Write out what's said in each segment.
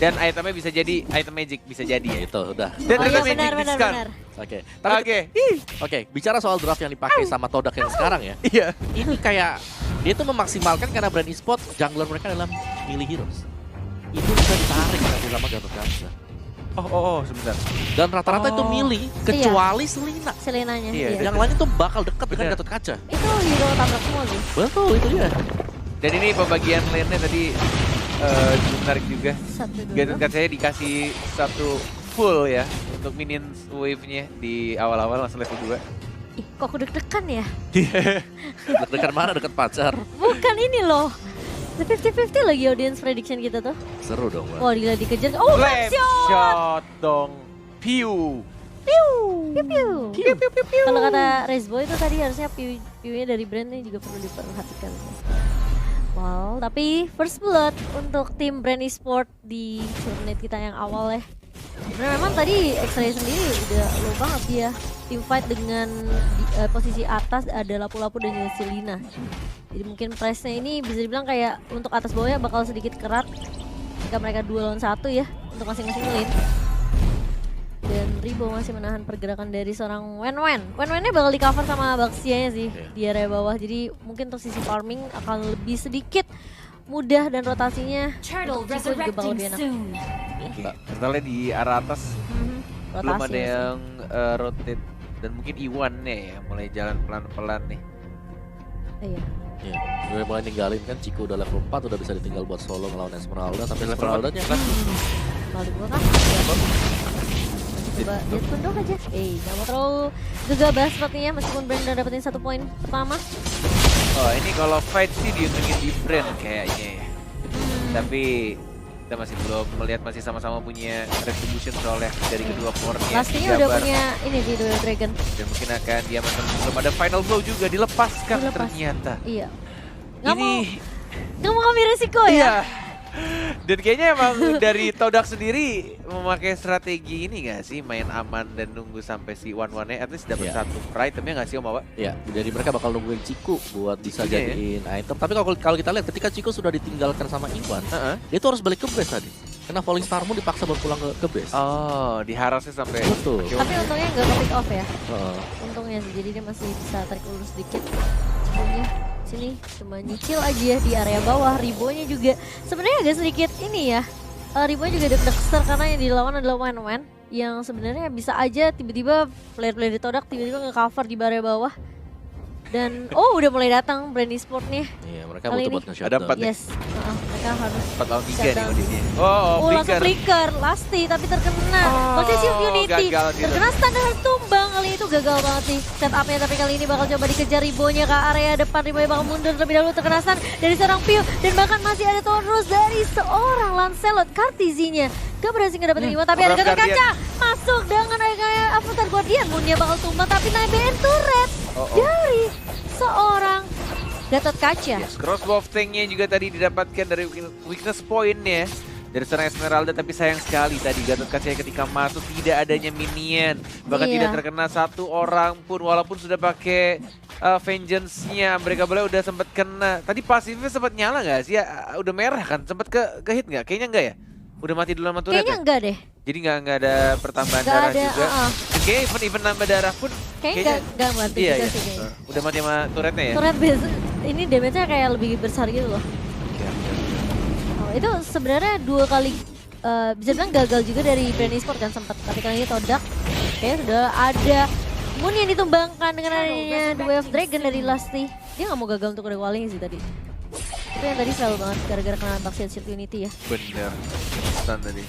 Dan itemnya bisa jadi item magic, bisa jadi ya. Itu udah. Dan Oh item iya, magic benar. Oke. Oke. Bicara soal draft yang dipakai sama Todak yang sekarang ya. Iya. Ini kayak dia tuh memaksimalkan karena brand e-sport jungler mereka dalam melee heroes. Itu bisa ditarik nanti sama Gatot Kaca. Oh, sebentar. Dan rata-rata itu melee kecuali Selena. Selenanya. Iya, Iya. Yang lainnya tuh bakal deket dengan Bener. Gatot Kaca. Itu hero tabrak semua sih. Betul, itu dia. Dan ini pembagian lane-nya tadi menarik juga. Satu dulu. Gatot Kacanya dikasih satu full ya untuk minions wave-nya di awal-awal langsung level 2. Ih, kok aku deg-degan ya? Dekat mana? Dekat pacar. Bukan ini loh. 50-50 lagi audience prediction kita tuh. Seru dong, Mbak. Wah, gila dikejar. Oh, Flame shot! shot dong. Piu. Piu, piu. Kalau kata Rezbo itu tadi harusnya piunya dari brandnya juga perlu diperhatikan. Wow, tapi first blood untuk tim brand e-sport di tournament kita yang awal ya. Sebenarnya memang tadi X-Ray sendiri udah low banget dia. Team fight dengan posisi atas ada Lapu-Lapu dan juga Selena. Jadi mungkin price-nya ini bisa dibilang kayak untuk atas bawahnya bakal sedikit kerat jika mereka 2 lawan 1 ya untuk masing-masing lane. Dan Ribo masih menahan pergerakan dari seorang Wen-Wen. Wen-Wennya bakal di cover sama Baxia-nya sih di area bawah. Jadi mungkin untuk sisi farming akan lebih sedikit mudah dan rotasinya untuk Chico juga bakal lebih enak. Oke. Setelahnya di arah atas belum Rotasi ada ya sih. yang rotate dan mungkin Iwan nih yang mulai jalan pelan-pelan nih. Iya. Iya, udah mulai ninggalin kan Chico udah level 4 udah bisa ditinggal buat solo ngelawan Esmeralda tapi Level Esmeraldanya kan Balik gua kan? Coba lihat tunduk aja. Gak mau terlalu gegabah sepertinya meskipun Brand udah dapetin 1 poin pertama. Oh ini kalau fight sih diuntungin di brand kayaknya ya. Tapi kita masih belum melihat, masih sama-sama punya retribution soalnya dari kedua core-nya. Pastinya udah punya ini di Duel Dragon. Dan mungkin akan diamankan, belum ada final blow juga dilepaskan ternyata. Iya. Nggak Ini mau ngambil resiko ya? iya. Dan kayaknya emang dari Todak sendiri memakai strategi ini gak sih, main aman dan nunggu sampai si one-one-nya at least dapat Iya. satu itemnya gak sih Om Awa? ya, jadi mereka bakal nungguin Chico buat bisa Iya, ya. jadiin item. Tapi kalau kita lihat ketika Chico sudah ditinggalkan sama Iwan, dia tuh harus balik ke base tadi. Karena Falling Star Moon dipaksa buat pulang ke base. Oh, diharasnya sampai Betul. pakai Tapi untungnya nggak ke pick off ya. Heeh. Untungnya sih, jadi dia masih bisa tarik ulur sedikit. Untungnya sini cuma nyicil aja ya di area bawah. Ribonya juga sebenarnya agak sedikit ini ya. Ribonya juga deg-degster karena yang dilawan adalah Wen-Wen yang sebenarnya bisa aja tiba-tiba player-player di Todak tiba-tiba nge-cover di area bawah. Dan udah mulai datang brand e-sport nih. Iya, mereka Kali butuh ini buat nge-shutdown. ada 4 nih. Yes, mereka harus 4 lawan 3 nih shutdown. kondisinya. langsung flicker, Lasti tapi terkena posisi of Unity, gagal gitu. terkena standar tumbang, kali itu gagal banget sih setupnya, tapi kali ini bakal coba dikejar Ribonya ke area depan. Ribonya bakal mundur terlebih dahulu, terkena stun dari seorang Pio dan bahkan masih ada terus dari seorang Lancelot. Kartizinya gak berhasil ngedapetin Iwan, tapi ada Gatot Kaca masuk dengan kayak Avatar Guardian. Moonnya bakal tumbang tapi naik turret dari seorang Gatot Kaca. Yes, crossbow of tanknya juga tadi didapatkan dari weakness point-nya dari seorang Esmeralda, tapi sayang sekali tadi Gatot Kaca ketika masuk tidak adanya minion, bahkan Iya. tidak terkena satu orang pun walaupun sudah pakai vengeance-nya. Mereka boleh udah sempat kena. Tadi pasifnya sempat nyala nggak sih? Ya, udah merah kan? Sempat ke hit nggak? Kayaknya enggak ya? Udah mati dulu sama turret Kayaknya ya? enggak deh. Jadi nggak ada pertambahan Nggak darah ada, juga. Kayaknya even nambah darah pun Kayaknya enggak bantu iya, juga iya. sih kayaknya. Udah mati sama turretnya ya? Turret base ini damage-nya kayak lebih besar gitu loh. Oke, oke. Itu sebenarnya 2 kali bisa bilang gagal juga dari brand e-sport kan sempat, tapi kali ini Todak kayaknya sudah ada Moon yang ditumbangkan dengan adanya The Way of Dragon dari Lasti. Dia nggak mau gagal untuk recalling sih tadi. Itu yang tadi selalu banget gara-gara kena Toxic Shield Unity ya. Bener, stun tadi.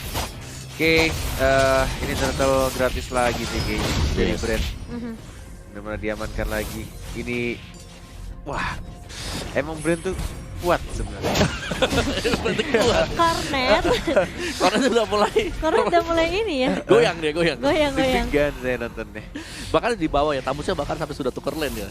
Oke, ini turtle gratis lagi sih kayaknya dari Yes. brand. Mhm. Benar-benar diamankan lagi. Ini, wah, emang brand tuh kuat sebenarnya. Kornet, Karena itu udah mulai Kornet udah mulai ini ya. goyang dia, goyang. Goyang-goyang. Deg-degan saya nontonnya. Bahkan di bawah ya, Tamusnya bahkan sampai sudah tuker lane ya.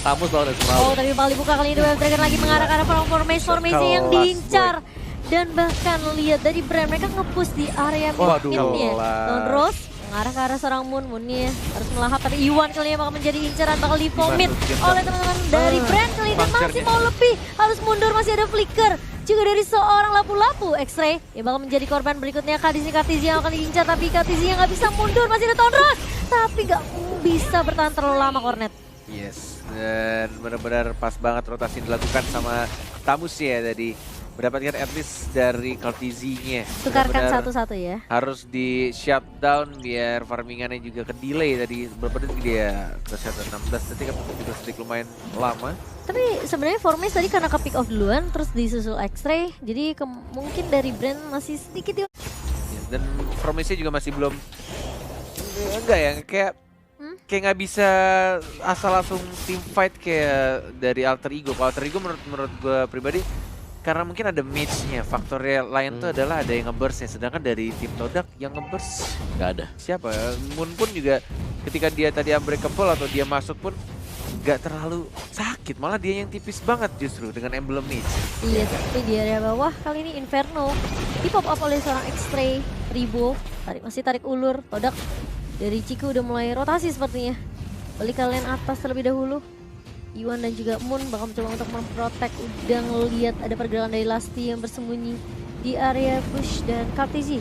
Tamus lawan Esmeralda. Oh, tapi bakal dibuka kali ini The Way of Dragon lagi mengarah ke arah formasi yang Kelas, diincar. Dan bahkan lihat dari brand mereka nge-push di area Waduh, mid-nya. kelas. Non Rose mengarah ke arah seorang Moon-nya harus melahap, tapi Iwan kali ini bakal menjadi inceran, bakal di-vomit oleh teman-teman dari Brand kali ini. Dan masih mau lebih, harus mundur, masih ada flicker juga dari seorang lapu-lapu X-Ray yang bakal menjadi korban berikutnya. Di sini Kartizia yang akan diincar, tapi Kartizia nggak bisa mundur, masih ada Tonrod, tapi nggak bisa bertahan terlalu lama Cornet. Yes, dan benar-benar pas banget rotasi dilakukan sama Tamus ya tadi. Mendapatkan at least dari Kartizia-nya. Tukarkan satu-satu ya. Harus di shutdown biar farmingannya juga ke delay tadi. Berapa detik dia ke shutdown? 16 detik atau 17 detik, lumayan lama. Tapi sebenarnya Formis tadi karena ke pick off duluan terus disusul X-Ray, jadi mungkin dari Brand masih sedikit ya. Yes, dan Formisnya juga masih belum enggak ya, kayak nggak bisa asal langsung team fight kayak dari Alter Ego. Kalau Alter Ego menurut gue pribadi karena mungkin ada match-nya, faktornya lain tuh adalah ada yang nge-burst-nya, sedangkan dari tim Todak yang nge-burst Nggak ada. siapa? Moon pun juga ketika dia tadi unbreakable atau dia masuk pun nggak terlalu sakit, malah dia yang tipis banget justru dengan emblem match. Iya, tapi di area bawah kali ini Inferno di pop up oleh seorang X-Ray. Ribo masih tarik ulur. Todak dari Ciku udah mulai rotasi sepertinya. Balik kalian atas terlebih dahulu. Iwan dan juga Moon bakal mencoba untuk memprotek. Udah ngeliat ada pergerakan dari Lasti yang bersembunyi di area bush, dan Kartizi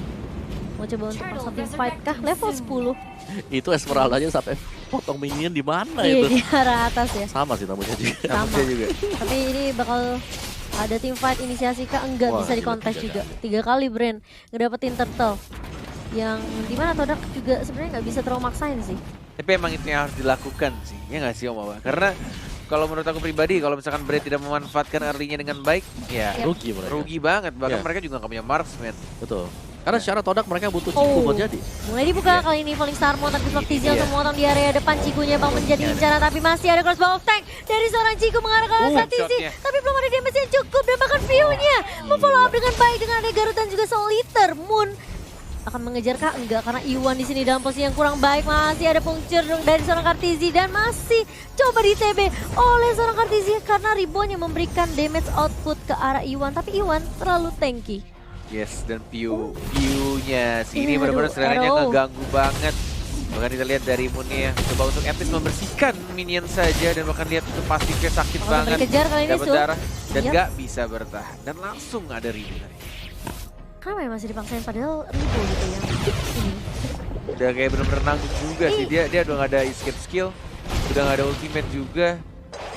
mau coba untuk masuk tim fight kah level 10. Itu Esmeralda aja sampai potong minion di mana Iya, itu? di arah atas ya. Sama sih namanya juga. Sama. juga. Tapi ini bakal ada tim fight inisiasi kah? Enggak, Wah, bisa gila, dikontes 3 juga. 3 kali Brand ngedapetin turtle. Yang dimana Todak juga sebenarnya nggak bisa terlalu maksain sih. Tapi emang itu yang harus dilakukan sih, ya nggak sih Om Awa? Karena kalau menurut aku pribadi, kalau misalkan Brand tidak memanfaatkan early-nya dengan baik, ya Rugi mereka. rugi banget. Bahkan Iya. mereka juga nggak punya marksman. Betul. Karena secara Todak mereka butuh Ciku buat jadi. Mulai dibuka Iya. kali ini Falling Star Moon, tapi Floctizia Iya. untuk memotong di area depan. Cikunya bang menjadi incaran, tapi masih ada crossbow of tank dari seorang Ciku mengarah ke arah Kartizi. shotnya. Tapi belum ada damage yang cukup, dan bahkan view-nya memfollow up dengan baik dengan ada Garut dan juga Soliter. Moon akan mengejar kah? Enggak, karena Iwan di sini dalam posisi yang kurang baik. Masih ada puncture dari seorang Kartizi dan masih coba di TB oleh seorang Kartizi karena Ribbon yang memberikan damage output ke arah Iwan, tapi Iwan terlalu tanky. Yes, dan view-nya sini Aduh, benar-benar serangannya arrow. ngeganggu banget. Bahkan kita lihat dari Moon-nya coba untuk at least membersihkan minion saja, dan bahkan lihat itu pasifnya sakit Bakal banget. dikejar kali ini, Dapat Sul. darah dan Yap. nggak bisa bertahan, dan langsung ada ribut. Kenapa ya masih dipaksain padahal Ribo gitu ya. Ini. Udah kayak bener-bener nanggung juga sih, dia udah nggak ada escape skill, udah nggak ada ultimate juga.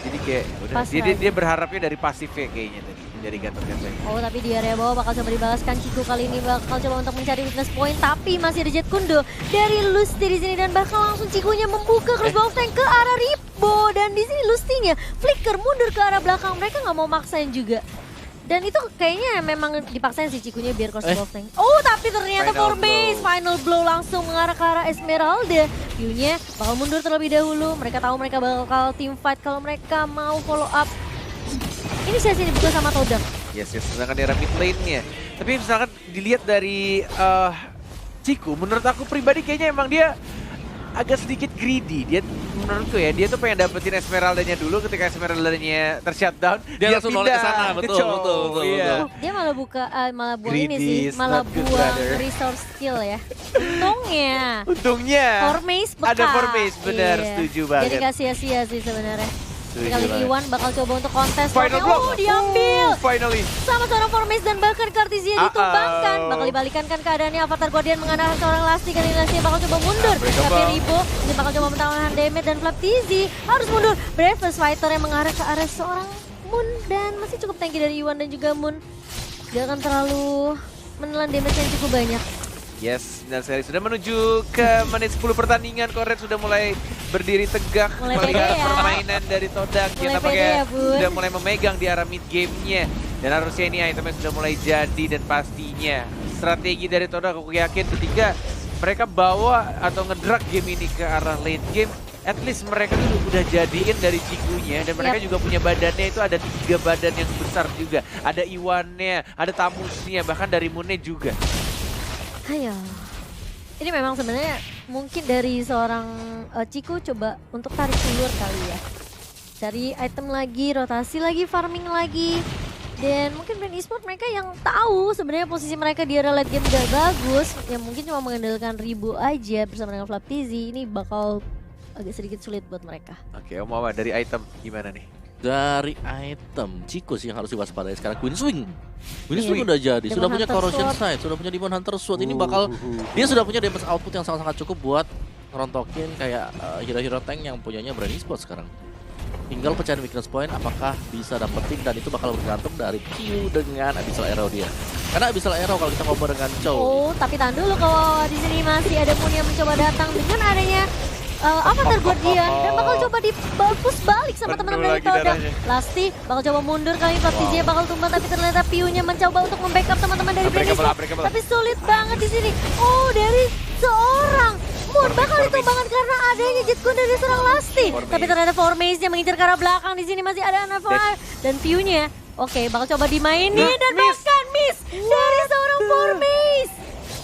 Jadi kayak udah Pasrah. dia berharapnya dari pasifnya kayaknya tadi, dari Gatot-Gatot. Oh, tapi di area bawah bakal coba dibalaskan. Ciku kali ini bakal coba untuk mencari weakness point, tapi masih ada Jet Kundo dari Lusty di sini, dan bakal langsung Cikunya membuka crossbow tank ke arah Ribo, dan di sini Lustinya flicker mundur ke arah belakang. Mereka nggak mau maksain juga. Dan itu kayaknya memang dipaksain si Cikunya biar crossbow tank. Oh, tapi ternyata Final Formis blow. final blow langsung mengarah ke arah Esmeralda. View-nya bakal mundur terlebih dahulu. Mereka tahu mereka bakal team fight kalau mereka mau follow up. Ini sesi dibuka sama Todak. Yes, sedangkan di arah mid lane-nya. Tapi misalkan dilihat dari Ciku, menurut aku pribadi kayaknya emang dia agak sedikit greedy. Dia menurutku ya, dia tuh pengen dapetin Esmeralda-nya dulu. Ketika Esmeralda-nya tershutdown, Dia langsung noleh ke sana, ke betul, Chow. betul. Iya. Dia malah malah buang ini Greedy sih, is malah not good, buang brother. resource skill ya. Untungnya. Untungnya Formace bekas. ada Formace, benar, Iya. setuju banget. Jadi gak sia-sia sih sebenarnya. Setuju Kali ini banget. Iwan bakal coba untuk kontes. Final block. Diambil. Finally. Sama seorang Formace dan bahkan Kartizia ditumbangkan. Bakal dibalikan kan keadaannya. Avatar Guardian mengarahkan seorang Lasti. Kali ini Lasti bakal coba mundur. Unbreakable. Tapi Ribo ini bakal coba mentangkan damage, dan Flaptizi harus mundur. Breakfast Fighter yang mengarah ke arah seorang Moon, dan masih cukup tanky dari Iwan dan juga Moon. Gak akan terlalu menelan damage yang cukup banyak. Yes, dan sekali sudah menuju ke menit 10 pertandingan. Koret sudah mulai berdiri tegak Mulai melihat pede ya. permainan dari Todak yang Mulai tampaknya pede ya, Bun. sudah mulai memegang di arah mid game-nya. Dan harusnya ini itemnya sudah mulai jadi, dan pastinya strategi dari Todak aku yakin ketika mereka bawa atau ngedrag game ini ke arah late game, at least mereka tuh udah jadiin dari Cikunya, dan mereka juga punya badannya itu ada 3 badan yang besar juga. Ada Iwannya, ada Tamusnya, bahkan dari Moonnya juga. Ayo. Ini memang sebenarnya mungkin dari seorang Ciku coba untuk tarik ulur kali ya. Cari item lagi, rotasi lagi, farming lagi. Dan mungkin Brand Esport mereka yang tahu sebenarnya posisi mereka di area late game gak bagus, yang mungkin cuma mengandalkan Ribu aja bersama dengan Flaptizi, ini bakal agak sedikit sulit buat mereka. Oke, Om Wawan dari item gimana nih? Dari item, Chico sih yang harus diwaspadai sekarang. Queen Swing. Queen Iya. Swing udah jadi, Demon sudah punya Hunter Corrosion Sword. Sight, sudah punya Demon Hunter Sword. Ini bakal, dia sudah punya damage output yang sangat-sangat cukup buat ngerontokin kayak hero-hero tank yang punyanya Brand Esport sekarang. Tinggal pecahin weakness point, apakah bisa dapetin, dan itu bakal bergantung dari Q dengan Abyssal Arrow dia. Karena Abyssal Arrow kalau kita combo dengan Chow. Oh, tapi tahan dulu kalau di sini masih ada Moon yang mencoba datang dengan adanya Avatar Guardian dan bakal coba dibapus balik sama Penuh teman-teman dari lagi Todak. darahnya. Lasti bakal coba mundur kali Flaptizi bakal tumbang, tapi ternyata Piu-nya mencoba untuk membackup teman-teman dari Brand Unbreakable, Esport. unbreakable. Tapi sulit banget di sini. Oh, dari seorang Moon bakal ditumbangan karena adanya Jet Gun dari seorang Lasti. Formace. Tapi ternyata Formace-nya mengincar ke arah belakang, di sini masih ada Anafar dan Piu-nya. Oke, bakal coba dimainin dan bahkan miss dari seorang Formace.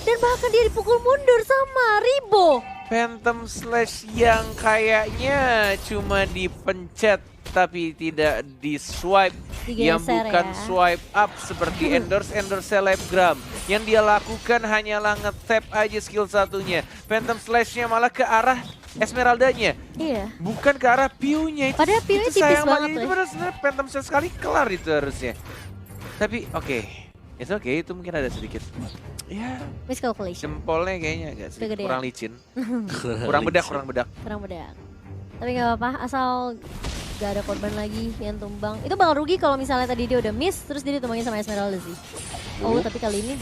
Dan bahkan dia dipukul mundur sama Ribo. Phantom Slash yang kayaknya cuma dipencet tapi tidak di swipe, yang Digeser bukan ya. swipe up seperti endorse selebgram. Yang dia lakukan hanyalah nge-tap aja skill satunya. Phantom Slash-nya malah ke arah Esmeraldanya, Iya. bukan ke arah Piu-nya. Padahal Piu-nya itu tipis sayang banget Itu loh. padahal sebenarnya Phantom Slash sekali kelar itu harusnya. Tapi oke. It's okay, itu mungkin ada sedikit. Ya, Miscalculation. jempolnya kayaknya agak sedikit Kegedean. kurang licin. Kurang bedak. Kurang bedak. Tapi nggak apa-apa, asal gak ada korban lagi yang tumbang. Itu bakal rugi kalau misalnya tadi dia udah miss, terus dia ditumbangin sama Esmeralda sih. Oh, tapi kali ini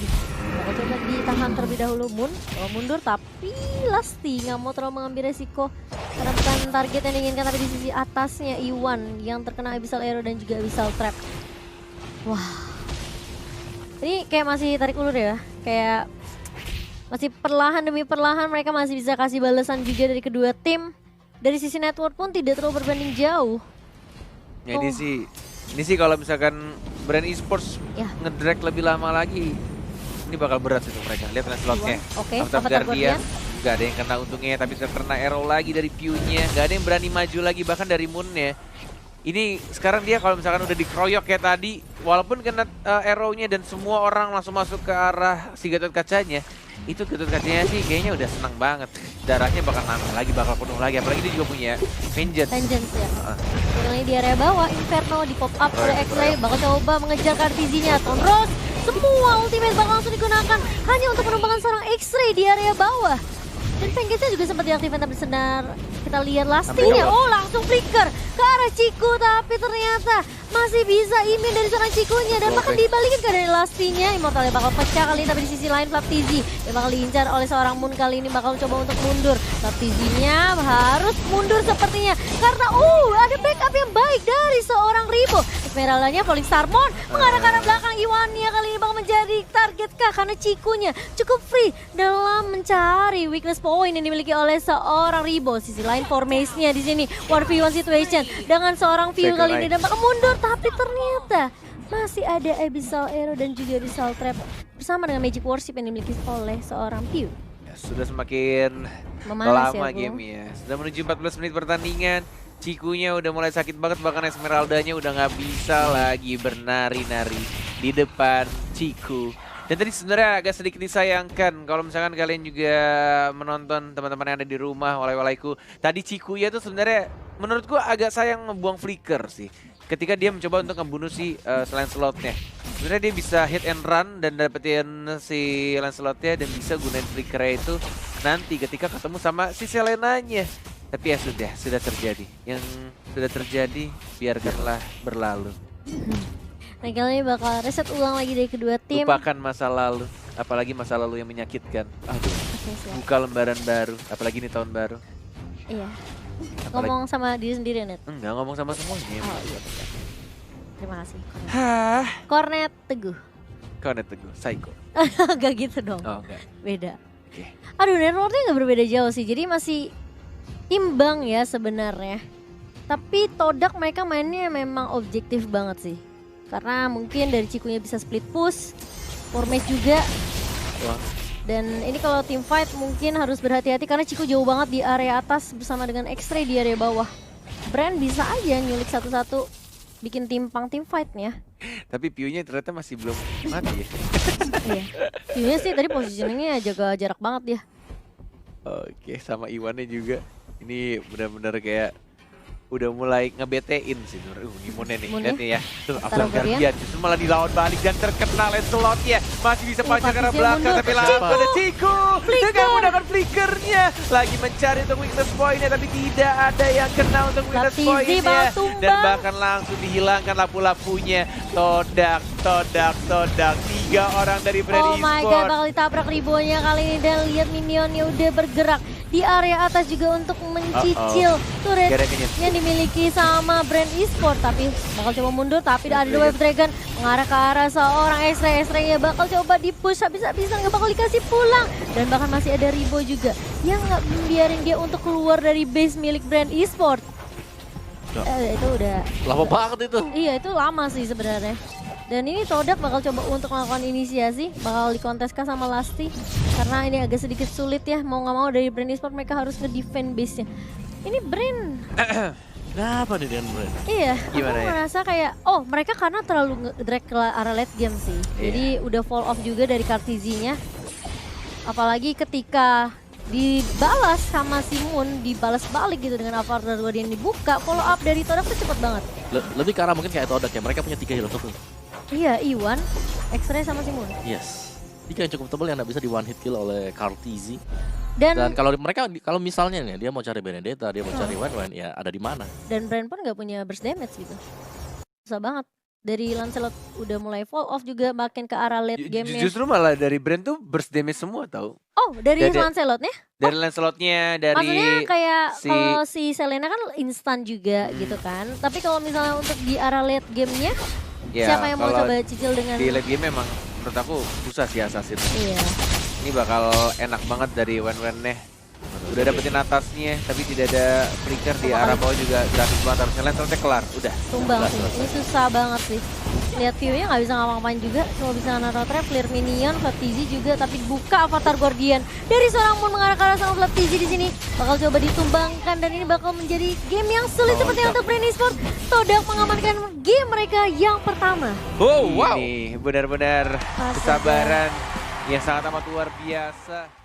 bakal coba ditahan terlebih dahulu Moon. Kalau mundur, tapi Lasti nggak mau terlalu mengambil resiko. Karena bukan target yang diinginkan, tapi di sisi atasnya Iwan yang terkena Abyssal Arrow dan juga Abyssal Trap. Wah. Ini kayak masih tarik ulur ya, kayak masih perlahan demi perlahan mereka masih bisa kasih balasan juga dari kedua tim. Dari sisi network pun tidak terlalu berbanding jauh. Ya, ini sih kalau misalkan Brand Esports Ya. ngedrag lebih lama lagi, ini bakal berat sih untuk mereka. Lihat slotnya. Oke, Avatar Avatar Guardian, Guardian. nggak ada yang kena untungnya, tapi terkena arrow lagi dari Piu-nya. Nggak ada yang berani maju lagi, bahkan dari Moon-nya. Ini sekarang dia kalau misalkan udah dikeroyok kayak tadi, walaupun kena arrow-nya dan semua orang langsung masuk ke arah si Gatot Kacanya, itu Gatot Kacanya sih kayaknya udah senang banget. Darahnya bakal nambah lagi, bakal penuh lagi. Apalagi dia juga punya Vengeance. Vengeance ya. Ah. Kali di area bawah, Inferno di pop up oleh X-Ray, bakal coba mengejar Kartizinya. Tonros, semua ultimate bakal langsung digunakan hanya untuk menumbangkan seorang X-Ray di area bawah. Dan Vengeance-nya juga sempat diaktifkan tapi senar. Kita lihat Lastinya, oh langsung flicker ke arah Ciku, tapi ternyata masih bisa imin dari seorang Cikunya dan bahkan dibalikin ke dari Lastinya. Immortalnya bakal pecah kali ini, tapi di sisi lain Flaptizi yang bakal diincar oleh seorang Moon kali ini bakal coba untuk mundur. Flaptizinya harus mundur sepertinya karena ada backup yang baik dari seorang Ribo. Esmeraldanya Falling Starmon mengarah ke arah belakang. Iwannya kali ini bakal menjadi target kah karena Cikunya cukup free dalam mencari weakness point yang dimiliki oleh seorang Ribo. Sisi lain Formace-nya di sini 1v1 situation dengan seorang View kali ini dan bakal mundur, tapi ternyata masih ada Abyssal Arrow dan juga Abyssal Trap bersama dengan Magic Worship yang dimiliki oleh seorang View. Ya, sudah semakin Memanas lama ya, Bu. gamenya. Sudah menuju 14 menit pertandingan. Cikunya udah mulai sakit banget, bahkan Esmeraldanya udah nggak bisa lagi bernari-nari di depan Ciku. Dan tadi sebenarnya agak sedikit disayangkan kalau misalkan kalian juga menonton teman-teman yang ada di rumah, walai-walaiku. Tadi Cikuya tuh sebenarnya menurutku agak sayang ngebuang flicker sih. Ketika dia mencoba untuk ngebunuh si Lancelot-nya. Sebenarnya dia bisa hit and run dan dapetin si Lancelot-nya dan bisa gunain flicker itu nanti ketika ketemu sama si Selenanya. Tapi ya sudah terjadi. Yang sudah terjadi biarkanlah berlalu. Nah kali ini bakal reset ulang lagi dari kedua tim. Lupakan masa lalu, apalagi masa lalu yang menyakitkan. Aduh, Oke, siap. buka lembaran baru, apalagi ini tahun baru. Iya. Apalagi- Ngomong sama diri sendiri, Net. Enggak, ngomong sama semuanya. Oh iya betul. Terima kasih. Kornet. Hah, Kornet Teguh. kau net teguh, psycho. Gak gitu dong. Oh enggak, Beda. oke. Aduh, networknya nggak berbeda jauh sih. Jadi masih imbang ya sebenarnya. Tapi Todak mereka mainnya memang objektif banget sih. Karena mungkin dari Cikunya bisa split push, Formace juga. Wah, Dan ini kalau team fight mungkin harus berhati-hati karena Ciku jauh banget di area atas bersama dengan X-Ray di area bawah. Brand bisa aja nyulik satu-satu, bikin timpang team fight-nya. Tapi Piunya ternyata masih belum mati ya. Iya. Piunya sih tadi positioningnya jaga jarak banget dia. Oke, sama Iwannya juga. Ini benar-benar kayak udah mulai ngebetein sih. Gimonnya nih, lihat nih ya. Tuh, After Guardian justru malah dilawan balik dan terkena Lancelot-nya. Masih bisa panjang ke arah belakang, tapi langsung ada Ciku dengan menggunakan flickernya. Lagi mencari untuk weakness point-nya, tapi tidak ada yang kena untuk weakness point-nya. Dan bahkan langsung dihilangkan lampu-lampunya. Todak. 3 orang dari Brand Oh my god, bakal ditabrak ribonya kali ini. Dan lihat minionnya udah bergerak di area atas juga untuk mencicil turret yang dimiliki sama Brand Esport. Tapi bakal coba mundur, tapi ada Wave Dragon mengarah ke arah seorang X-Ray-nya bakal coba di-push, habis-habisan nggak bakal dikasih pulang. Dan bahkan masih ada Ribo juga yang nggak membiarin dia untuk keluar dari base milik Brand Esport. Itu udah lama banget itu. Iya, itu lama sih sebenarnya. Dan ini Todak bakal coba untuk melakukan inisiasi, bakal dikonteskan sama Lasti. Karena ini agak sedikit sulit ya, mau nggak mau dari Brand Esport mereka harus nge-defend base-nya. Ini Brand. Kenapa nih dengan Brand? Iya, gimana aku merasa kayak, mereka karena terlalu drag ke arah late game sih. Jadi udah fall off juga dari Kartizi-nya. Apalagi ketika dibalas sama Simun, dibalas balik gitu dengan Avatar Guardian dibuka, follow up dari Todak tuh cepet banget. Lebih karena mungkin kayak Todak ya, mereka punya 3 hero tuh. Iya, Iwan, X-Ray sama Simun. Yes. 3 yang cukup tebal yang nggak bisa di one hit kill oleh Kartizi. Dan kalau mereka, kalau misalnya nih dia mau cari Benedetta, dia mau cari Wen, ya ada di mana? Dan Brand pun nggak punya burst damage gitu. Susah banget. Dari Lancelot udah mulai fall off juga makin ke arah late game-nya. Justru malah dari Brand tuh burst damage semua tau. Oh, dari Lancelotnya? Dari Lancelotnya, dari maksudnya kayak kalau si Selena kan instan juga gitu kan. Tapi kalau misalnya untuk di arah late game-nya, siapa yang mau coba cicil dengan... Di late game memang menurut aku susah sih Assassin. Iya. Ini bakal enak banget dari Wen-Wen-nya. Udah dapetin atasnya, tapi tidak ada flicker di arah bawah juga gratis banget. Harusnya Lancelotnya kelar, udah. Tumbang sih, ini susah banget sih. Lihat view-nya nggak bisa ngapa-ngapain juga, cuma bisa naruh trap, clear minion, Flaptizi juga, tapi buka Avatar Guardian dari seorang Moon mengarah ke arah sama Flaptizi di sini. Bakal coba ditumbangkan dan ini bakal menjadi game yang sulit sepertinya untuk Brand Esport. Todak mengamankan game mereka yang pertama. Wow, ini benar-benar kesabaran yang sangat amat luar biasa.